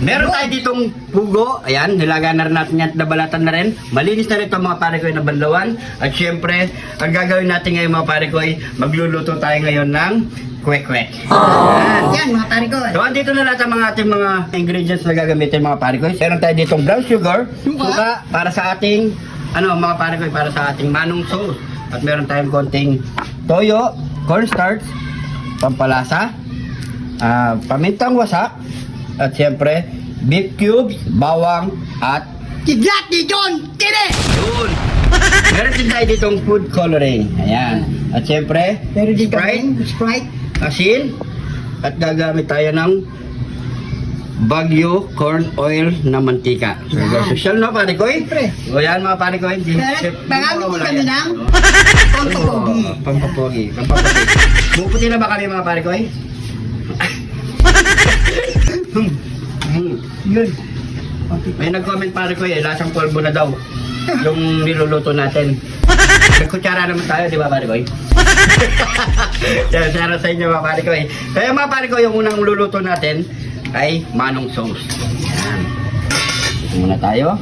Meron tayo ditong pugo. Ayan, nilagaan na rin natin yan at nabalatan na rin. Malinis na rin ito mga pare ko na banlawan. At syempre, ang gagawin natin ngayon mga pare ko ay magluluto tayo ngayon ng kwek-kwek. Yan mga pare ko. So, andito na lahat ang mga ating mga ingredients na gagamitin mga pare ko. Meron tayo ditong brown sugar, suka para sa ating, mga pare ko, para sa ating manong sauce. At meron tayong konting toyo, cornstarch, pampalasa, pamintang wasak, at siyempre, beef cubes, bawang, at Kidlat ni John! Tire! yun! Meron din tayo ditong food coloring. Ayan. At siyempre, Pero dito Sprite, Sprite. asin, at gagamit tayo ng Baguio corn oil na mantika. So, social na pare ko eh. Siyempre. O yan mga pare ko eh. Magamit din kami ng pampapogi. Pampapogi. Buputi na ba kami mga pare ko eh? Yun. May nag-comment pare ko eh, lasang polvo na daw yung niluluto natin. Nagkutsara naman tayo, di ba pare ko eh? Share sa inyo mga pare ko eh. Kaya mga pare ko, yung unang luluto natin ay manong sauce. Yan. Ito muna tayo.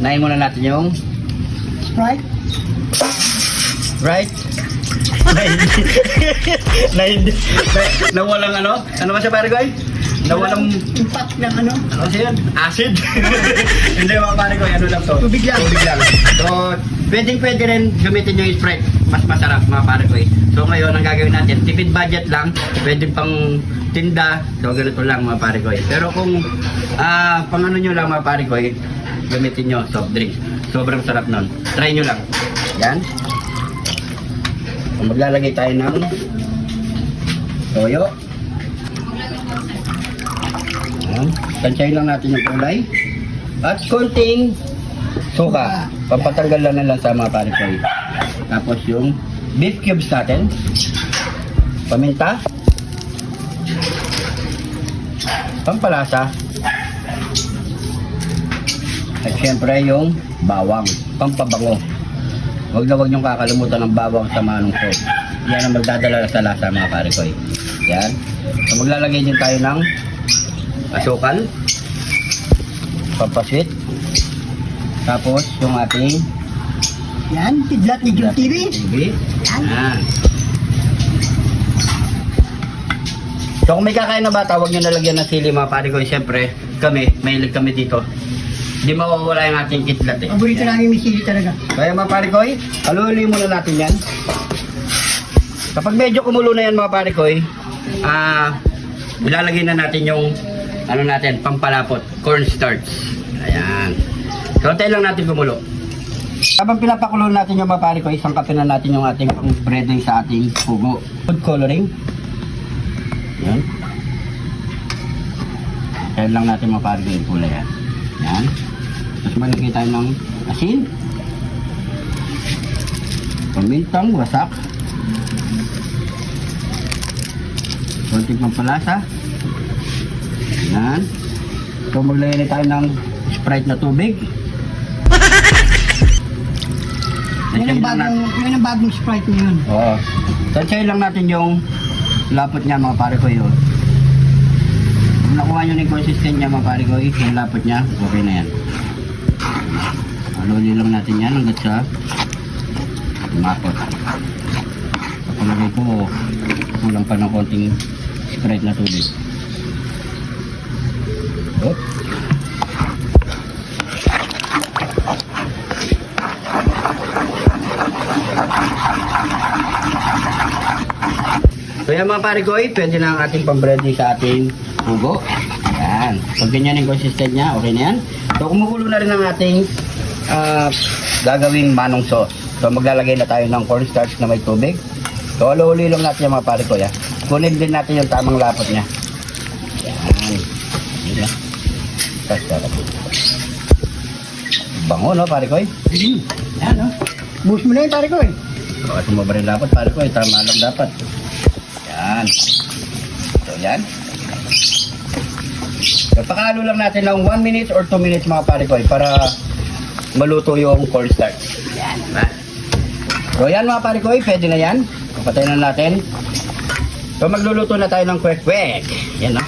Nahin muna natin yung Sprite. right? na walang ano? Ano ba siya pare ko eh? Na walang Impact ng ano? ano siya yan? Acid? Hindi mga pare ko, ano lang to? Tubig lang. Tubig lang. So, pwede rin gamitin yung Sprite. Mas masarap mga pare ko eh. So ngayon, ang gagawin natin, tipid budget lang. Pwede pang tinda. So ganito lang mga pare ko eh. Pero kung pang ano nyo lang mga pare ko eh, gamitin nyo soft drinks. Sobrang sarap nun. Try nyo lang. Yan. So, maglalagay tayo ng toyo. Tansyahin lang natin yung kulay. At konting suka. Pampatanggal lang ng lansa mga pare ko. Tapos yung beef cubes natin. Paminta. Pampalasa. At syempre yung bawang. Pampabango. Huwag niyong kakalimutan ng bawang sa manong sauce. Yan ang magdadala sa lasa mga pare ko. Yan. So maglalagay din tayo ng asukal, pampasweet, tapos yung ating Yan. Kidlat ni John TV. yan. So kung may kakain na bata, huwag nyo nalagyan ng sili mga pare ko. Siyempre, mahilig kami dito. Hindi mawawala yung ating kidlat eh. Paborito namin may sili talaga. Kaya mga pare ko, haluin muna natin yan. Kapag medyo kumulo na yan mga pare ko, ilalagay na natin yung pampalapot, cornstarch. Ayan. Konti lang natin kumulo. Habang pinapakulo natin yung mga pare ko, isang kape na natin yung ating pang-breading sa ating pugo. Food coloring. Ayan. Kaya lang natin mga pare ko yung kulay yan. Ayan. Tapos malagay tayo ng asin. Pamintang wasak. Konting pampalasa. Ayan. So maglagay tayo ng Sprite na tubig. Yan ang bagong Sprite ngayon. Oo. Tansyahin lang natin yung lapot niya mga pare ko yun. Kung nakuha nyo na yung consistent niya mga pare ko, yung lapot niya, okay na yan. Haluin lang natin yan hanggat sa mapot. Kapalagay ko, kulang pa ng konting Sprite na tubig. Oh. So yan mga pare ko, pwede na ang ating pang-breading sa ating pugo. Ayan. Pag ganyan yung consistent niya, okay na yan. So kumukulo na rin ang ating gagawing manong sauce. So maglalagay na tayo ng cornstarch na may tubig. So halo-huli lang natin yung mga pare ko. Kunin din natin yung tamang lapot niya. Ayan. Ayan. Bango no pare ko. Yan o. Boost mo na yun pare ko eh. Baka sumaba rin dapat pare ko. Tama lang dapat. Yan. So yan. So, pakalo lang natin ng 1 minute or 2 minutes mga pare ko para maluto yung cornstarch. Yan. So yan mga pare ko, pwede na yan. Papatayin na natin. So magluluto na tayo ng kwek-kwek. Yan na.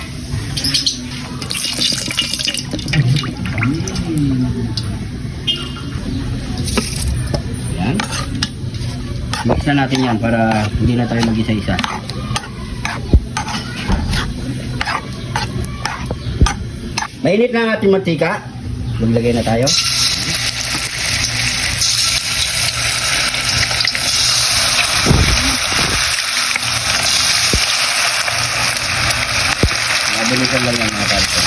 Yan. Mix na natin yan para hindi na tayo mag-isa-isa. Mainit na ang ating mantika. Maglagay na tayo. Mabilisan lang yan mga kalito.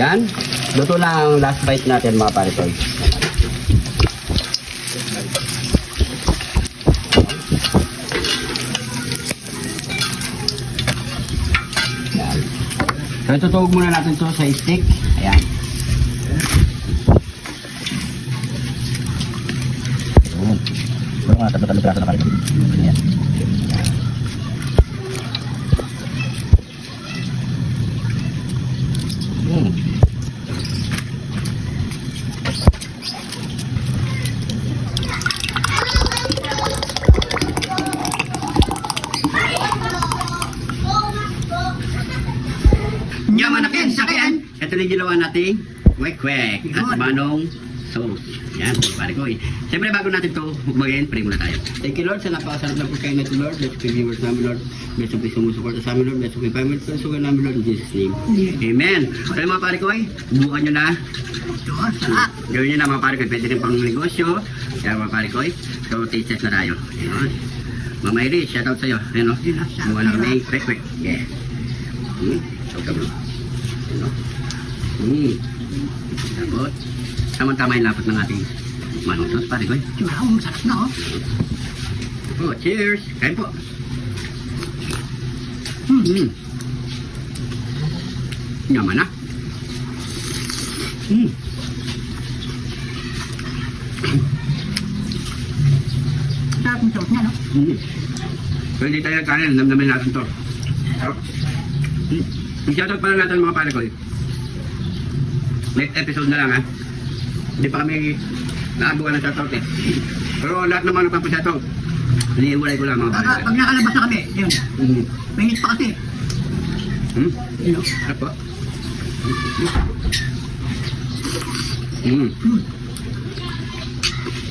Yan. Luto na ang last bite natin mga paritoy. Yan. So itutuog muna natin to sa stick. Ayan. Pero nga, tatlo piraso na paritoy. Ayan. Yaman na sakyan. Ito na yung ginawa natin. Kwek-kwek at manong sauce. Yan, pare ko eh. Siyempre bago natin ito mukbangin, pray muna tayo. Thank you Lord sa napakasarap na pagkain natin Lord. Bless the viewers namin Lord. Bless the sumusuporta sa amin Lord. Bless the family sa sugar namin Lord. In Jesus name. Amen. Kaya mga pare ko eh, bubukan nyo na. Gawin nyo na mga pare ko. Pwede rin pang negosyo. Kaya mga pare ko eh. So taste test na tayo. Ayan. Mama Iris, shout out sa'yo. Ayan o. Buwan na kami. Kwek-kwek. Yeah. So kami. Tapos, tama-tama yung lapot ng ating manong sauce, pare ko eh. Wow, sarap na oh. Oh, cheers! Kain po! Yaman na! Sarap ng sauce niya, no? So, hindi tayo kanin, damdamin natin to. Shoutout pala natin mga pare ko eh. Next episode na lang ha. Hindi pa kami nakabukan ng shoutout eh. Pero lahat naman nagpapashoutout. Iniiwalay ko lang mga pare ko. Pag nakalabas na kami, yun. Mainit pa kasi. You know? Apa?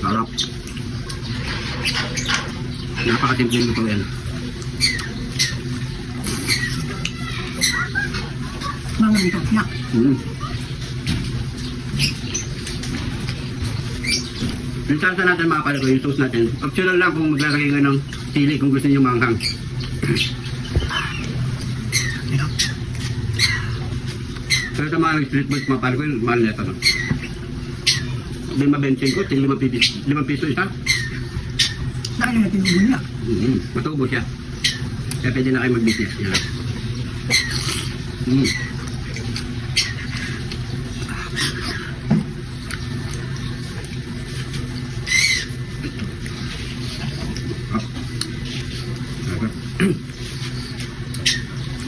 Sarap. Napakasimple nito yan. Mga ng sauce niya. Yung salsa natin mga pare ko, yung sauce natin, optional lang kung maglalagay nga ng sili kung gusto nyo manghang. Pero sa mga street food mga pare ko, yung mahal na ito. No? 5.25 ko, 5 piso isa. Dahil na tinubo niya. Matubo siya. Kaya pwede na kayo mag-business. Yan.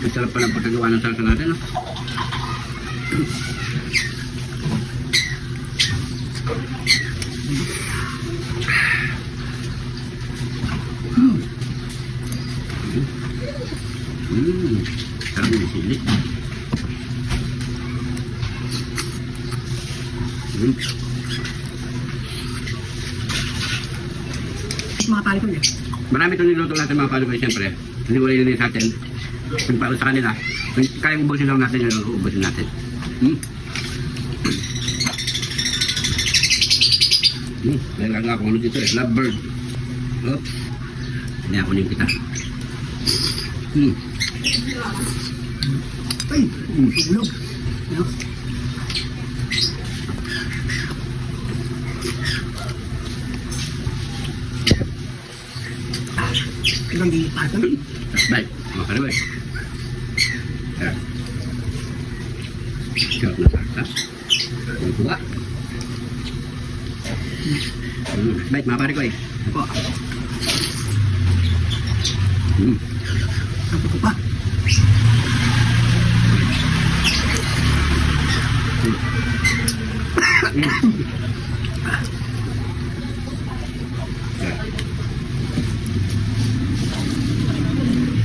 Ang sarap pa ng pagkagawa ng salsa natin, no? Sarap ng sili. Mga pare ko niya. Marami itong niluto natin mga pare ko, siyempre. Hiniwalay na sa atin. Kung para sa kanila, kung kayang ubusin lang natin yun, ubusin natin. Naglaga ako ano dito eh, lovebird. Oops. Niyakunin kita. Ay, ulog. Ano? Ilang di patang. Baik, makan baik. Ya. Siap na pasta. Ang tuwa. Baik, mga pare ko eh. Opo. Hmm. Sabi ko pa.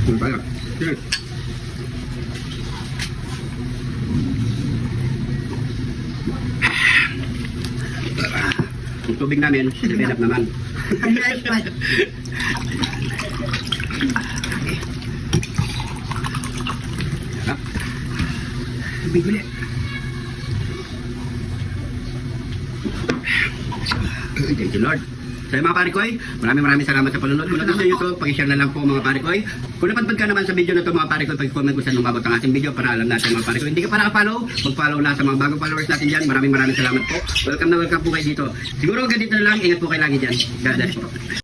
Kung pala. Cheers. Ang tubig namin, develop naman. Nice, man. Sarap. Tubig ulit. Thank you, Lord. So mga pare koy, maraming salamat sa panonood. Kung nagustuhan nyo ito, pakishare na lang po mga pare koy. Kung napadpad ka naman sa video na ito mga pare koy, pag-comment kung saan umabot ang ating video para alam natin mga pare koy. Hindi ka pa naka-follow, mag-follow na sa mga bagong followers natin dyan. Maraming salamat po. Welcome na welcome po kayo dito. Siguro hanggang dito na lang, ingat po kayo lagi dyan. God bless po.